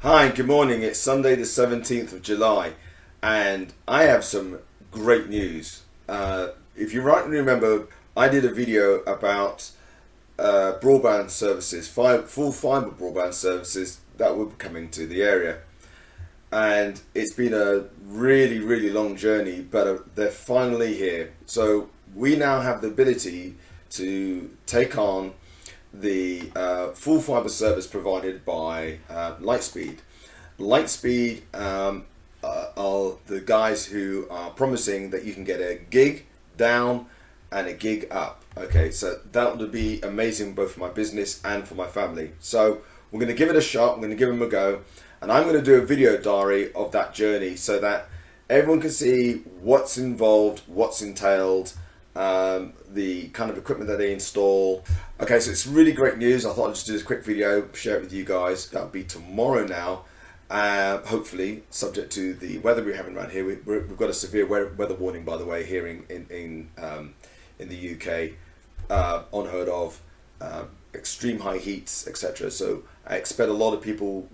Hi, good morning. It's Sunday the 17th of July and I have some great news. If you rightly remember, I did a video about broadband services, full fibre broadband services that were coming to the area. And it's been a really long journey, but they're finally here. So we now have the ability to take on the full fibre service provided by LightSpeed. LightSpeed are the guys who are promising that you can get a gig down and a gig up. Okay, so that would be amazing both for my business and for my family. So we're going to give it a shot. I'm going to give them a go, and I'm going to do a video diary of that journey so that everyone can see what's involved, what's entailed, the kind of equipment that they install. Okay, so it's really great news. I thought I'd just do this quick video, share it with you guys. That'll be tomorrow now, hopefully, subject to the weather we're having around here. We've got a severe weather warning, by the way, here in the UK, unheard of, extreme high heats, etc. So I expect a lot of people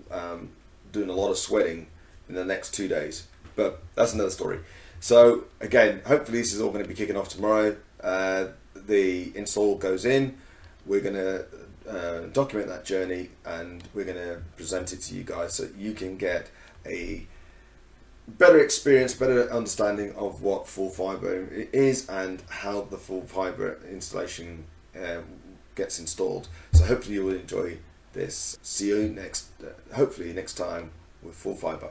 doing a lot of sweating in the next 2 days, but that's another story. So again, hopefully this is all going to be kicking off tomorrow. The install goes in. We're going to document that journey, and we're going to present it to you guys so you can get a better experience, better understanding of what full fibre is and how the full fibre installation gets installed. So hopefully you will enjoy this. See you hopefully next time with full fibre.